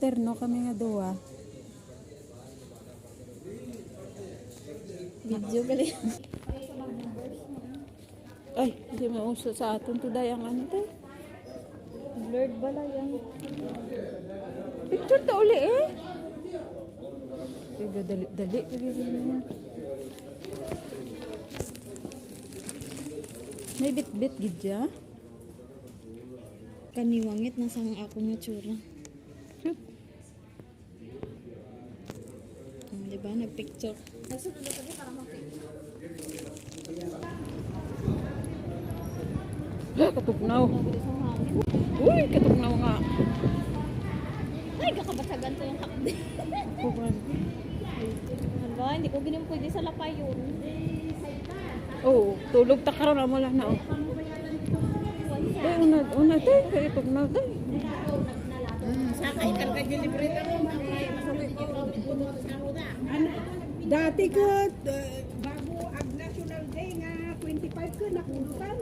Terno kami nga duwa. Video gali. Ay, hindi mauso sa aton to dayang ano to. Blurred bala yan. Picture to uli eh. Tiga dali. May bit-bit gidya. Kaniwangit na sang ako nga tsura. Diba? Nag-picture. Katugnaw. Uy, katugnaw nga. Ay, kakabasagan to yung hakdi. Ano, hindi ko ginim pwede sa lapay yun. Oo, tulog ta karon mo lang na. Ay, una tayo, kaya tugnaw tayo. Sakay kan ka delivery ka mo. Dati ko, bago ang National Day nga 25 ko, nakulutan.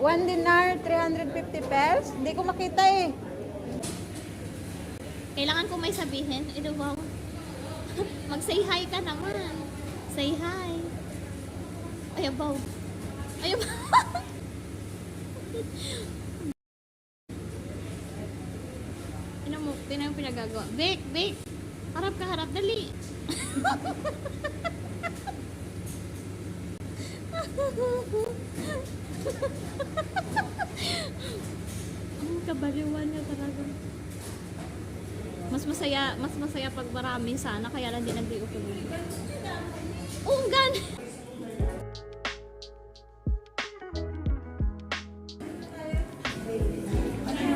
One dinar, 350 pesos. Hindi ko makita eh. Kailangan ko may sabihin. Ito wow. Mag-say hi ka naman. Say hi. Ayabaw. Ayabaw. Tinan mo pinagagawa. Bake. Harap ka, harap. Dali. Ang kabaliwan niya talaga. Mas masaya pag marami sana, kaya lang din nag-di ko. Oh, gan!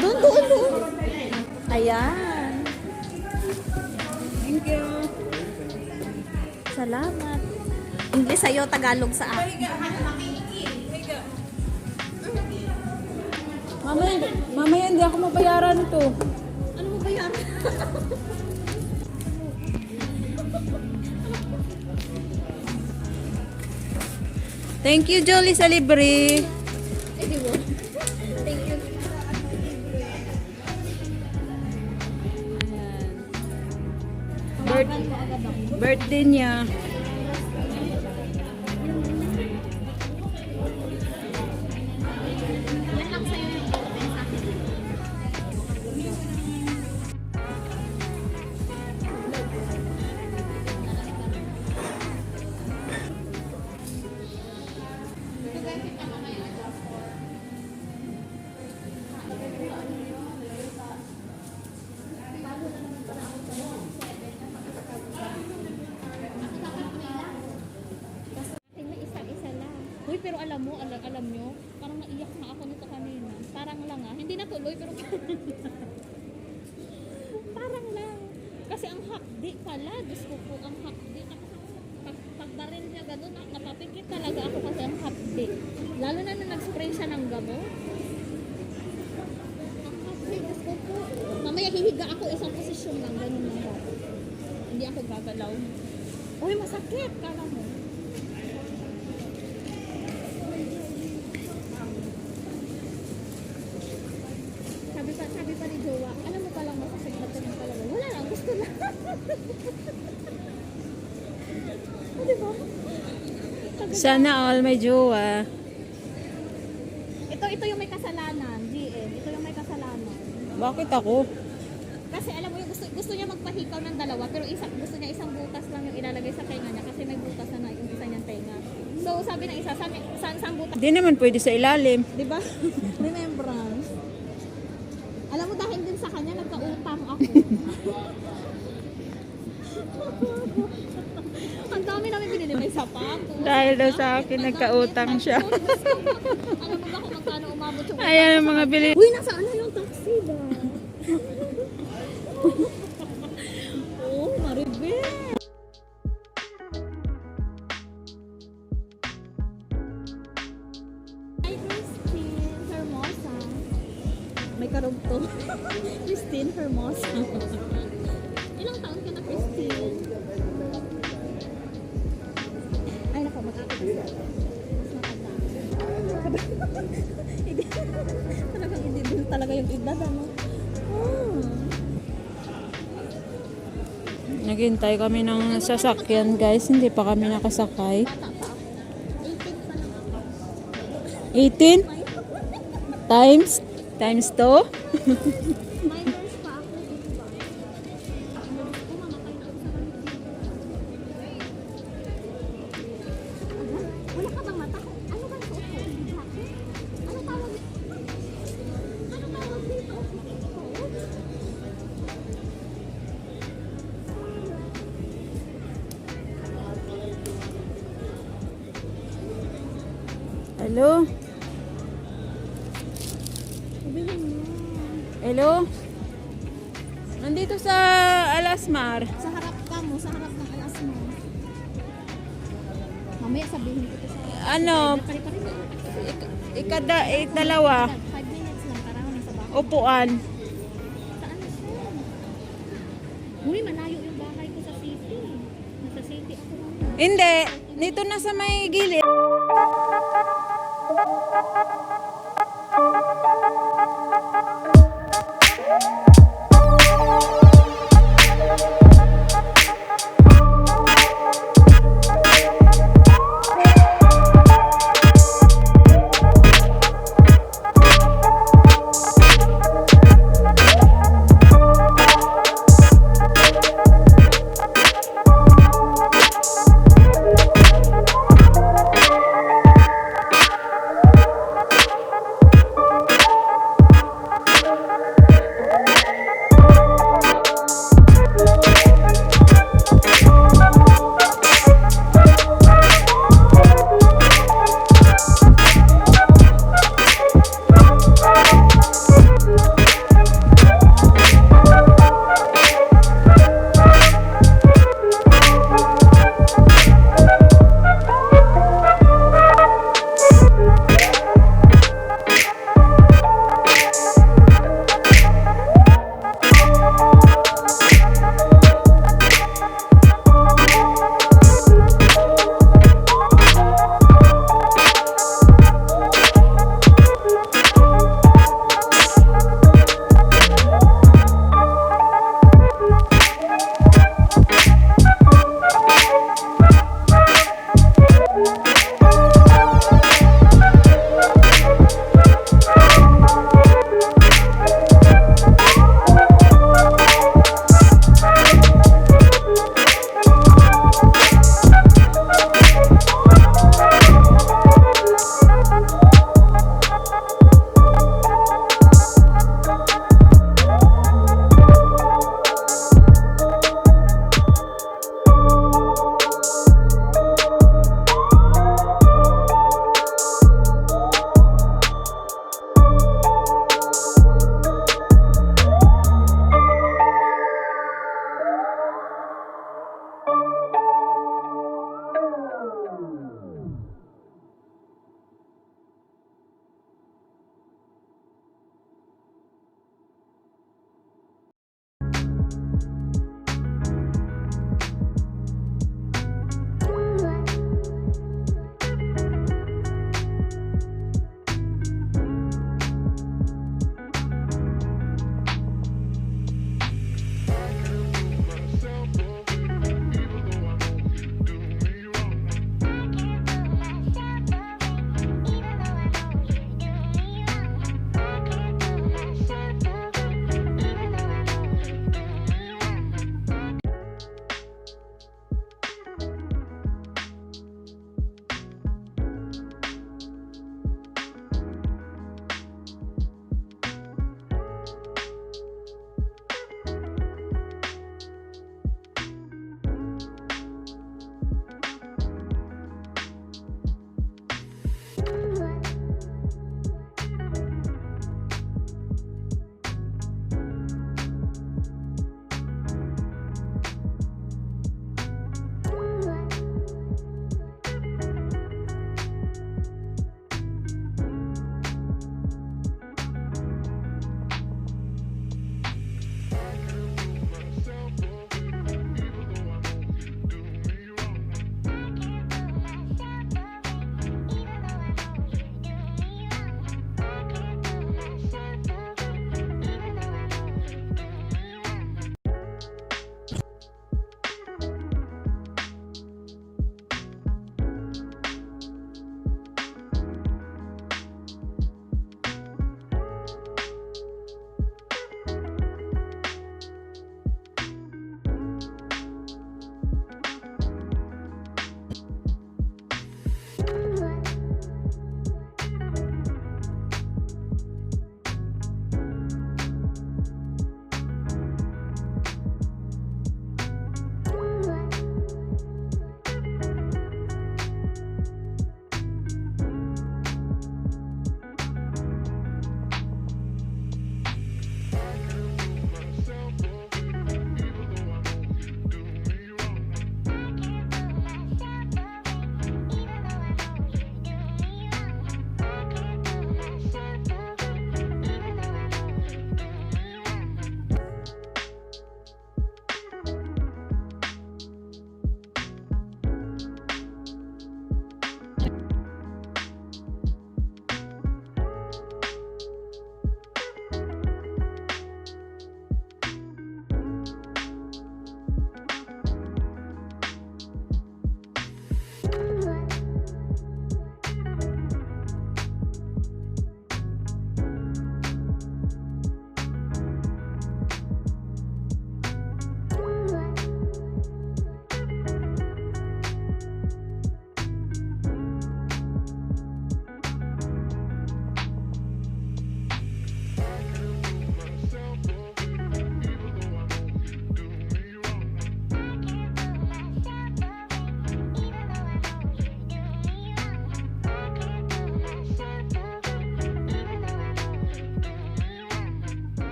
Doon. Ayan. Thank you. Salamat. English sa'yo, Tagalog sa akin. Mamaya hindi ako mabayaran ito. Ano mo ba yan? Thank you, Jolie, sa libre. Thank you. Birthday niya. Yan lang sa'yo yung birthday sa akin. Isa-isa lang. Uy, pero alam nyo, parang naiyak na ako nito kanina. Parang lang hindi natuloy pero parang lang. Kasi ang hakdi pala, Diyos ko po, ang hakdi. Pagbaril niya gano'n, napapikit talaga ako kasi ang hakdi. Lalo na nung nag-spray siya ng gamot. Ang hakdi, Diyos ko po. Mamaya hihiga ako isang posisyon lang, gano'n lang ako. Hindi ako gagalaw. Uy, masakit, kala mo. Sabi pa ni Jowa, alam mo palang masakit na tanong talaga. Wala lang, gusto lang. O, diba? Sana all may jowa. Ito yung may kasalanan, GM. Ito yung may kasalanan. Bakit ako? Kasi alam mo yung gusto niya magpahikaw ng dalawa, pero gusto niya isang butas lang yung ilalagay sa tenga niya kasi may butas na yung isa niyang tenga. So sabi ng isa, saan butas? Hindi naman pwede sa ilalim. Diba? Remembrance. Alam mo, dahil din sa kanya, nagkautang ako. Ang dami namin binili. May sapatos. Dahil daw sa akin, nagkautang siya. Alam mo ba kung magkano umabot yung Ayan ang mga bili. Uy, nasaan na yung taxi ba? Oh, Maribel. Hi, Christine Hermosa. May karugto. Christine Hermosa. Ilang taon ka na, Christine? Ay, naku, mag-ako kasi. Mas matanda. Hindi. Talagang hindi din talaga yung edad, ano? Oh. Naghintay kami ng sasakyan guys. Hindi pa kami nakasakay. Bata pa ako. 18 pa lang ako. 18 times 2. Minors pa ako, diba? Diyos ko, mamatay na ako sa kanila. Wala ka bang mata? Ano bang suot ko? Jacket? Ano tawag dito? Ano tawag dito? Hello? Sabihin mo. Hello? Nandito sa Alasmar. Sa harap ka mo, sa harap ng alas mo. Mamaya sabihin ko to sa... Ano? Pari-pari na. Dalawa. 5 minutes lang, para nasa bahay. Upuan. Saan na siya? Uy, malayo yung bahay ko sa city. Nasa city ako. Hindi. Dito na sa may gilid.